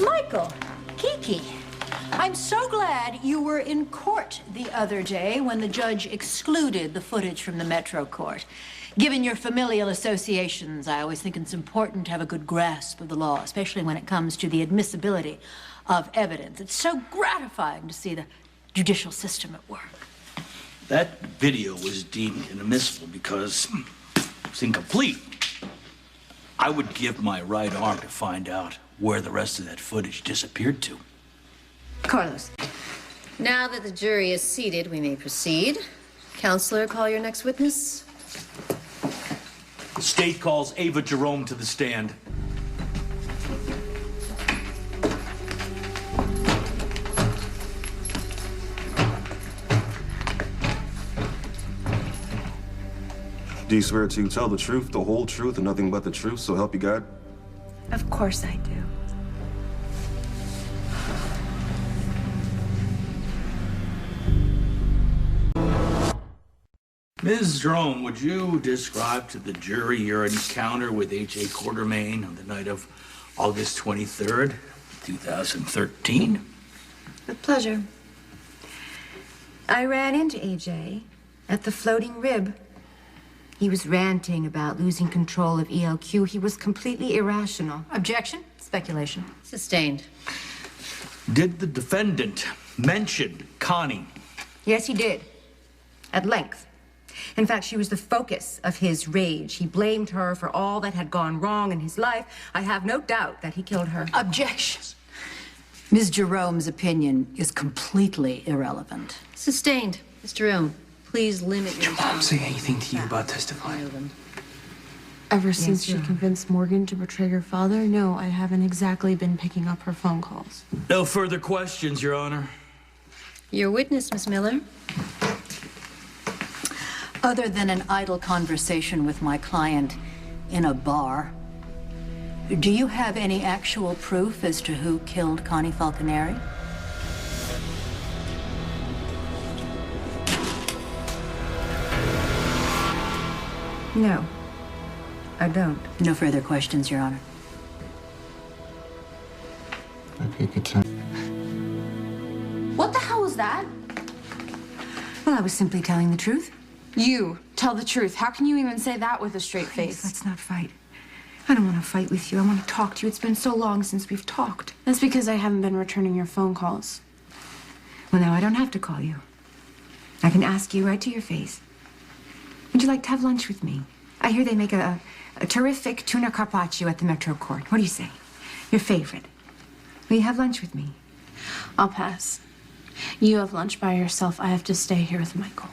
Michael, Kiki, I'm so glad you were in court the other day when the judge excluded the footage from the Metro Court. Given your familial associations, I always think it's important to have a good grasp of the law, especially when it comes to the admissibility of evidence. It's so gratifying to see the judicial system at work. That video was deemed inadmissible because it's incomplete. I would give my right arm to find out where the rest of that footage disappeared to. Carlos. Now that the jury is seated, we may proceed. Counselor, call your next witness. The state calls Ava Jerome to the stand. Do you swear to tell the truth, the whole truth, and nothing but the truth, so help you God? Of course I do. Ms. Jerome, would you describe to the jury your encounter with H.A. Quartermain on the night of August 23rd, 2013? With pleasure. I ran into AJ at the Floating Rib. He was ranting about losing control of ELQ. He was completely irrational. Objection? Speculation. Sustained. Did the defendant mention Connie? Yes, he did. At length. In fact, she was the focus of his rage. He blamed her for all that had gone wrong in his life. I have no doubt that he killed her. Objection. Ms. Jerome's opinion is completely irrelevant. Sustained. Ms. Jerome, please limit your Did your mom say anything to you about testifying? Ever since she convinced Morgan to betray your father, no, I haven't exactly been picking up her phone calls. No further questions, Your Honor. Your witness, Miss Miller. Other than an idle conversation with my client in a bar, do you have any actual proof as to who killed Connie Falconeri? No, I don't. No further questions, Your Honor. Okay, good time. What the hell was that? Well, I was simply telling the truth. You tell the truth. How can you even say that with a straight Please, face? let's not fight. I don't want to fight with you. I want to talk to you. It's been so long since we've talked. That's because I haven't been returning your phone calls. Well, now I don't have to call you. I can ask you right to your face. Would you like to have lunch with me? I hear they make a terrific tuna carpaccio at the Metro Court. What do you say? Your favorite. Will you have lunch with me? I'll pass. You have lunch by yourself. I have to stay here with Michael.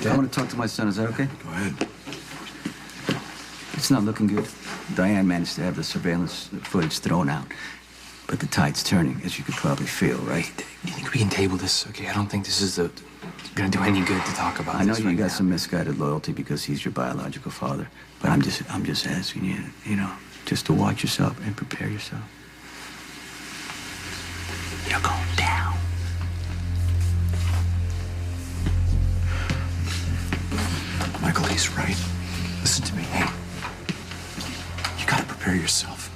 I want to talk to my son. Is that okay? Go ahead. It's not looking good. Diane managed to have the surveillance footage thrown out. But the tide's turning, as you could probably feel, right? You think we can table this? Okay, I don't think this is gonna do any good to talk about. I know this you right got now. some misguided loyalty because he's your biological father. But I'm just asking you, just to watch yourself and prepare yourself. You're going down. Michael, he's right. Listen to me. Hey, you gotta prepare yourself.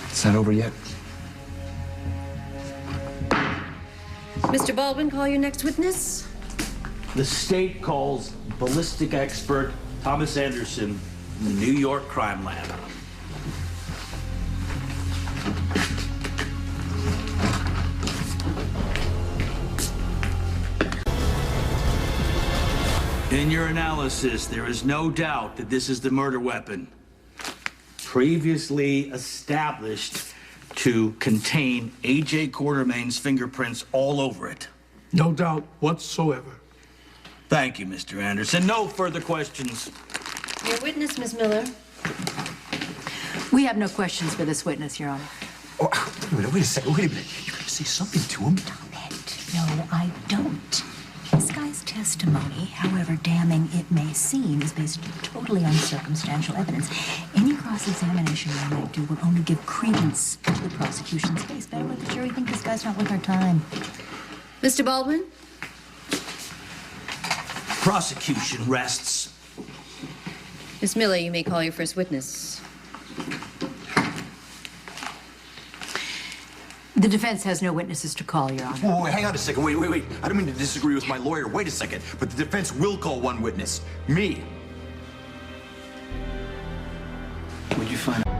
It's not over yet. Mr. Baldwin, call your next witness. The state calls ballistic expert Thomas Anderson from the New York Crime Lab. In your analysis, there is no doubt that this is the murder weapon, previously established to contain A.J. Quartermain's fingerprints all over it. No doubt whatsoever. Thank you, Mr. Anderson. No further questions. Your witness, Miss Miller. We have no questions for this witness, Your Honor. Oh, wait a second. Wait a minute. You gotta say something to him. No, I don't. This guy's testimony, however damning it may seem, is based totally on circumstantial evidence. Any cross-examination we might do will only give credence to the prosecution's case. Better let the jury think this guy's not worth our time. Mr. Baldwin? Prosecution rests. Miss Miller, you may call your first witness. The defense has no witnesses to call, Your Honor. Whoa, wait, hang on a second. Wait. I don't mean to disagree with my lawyer. Wait a second. But the defense will call one witness. Me. What'd you find out?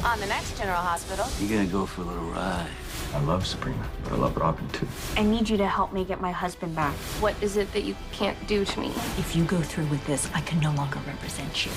On the next General Hospital. You're gonna go for a little ride. I love Sabrina, but I love Robin too. I need you to help me get my husband back. What is it that you can't do to me? If you go through with this, I can no longer represent you.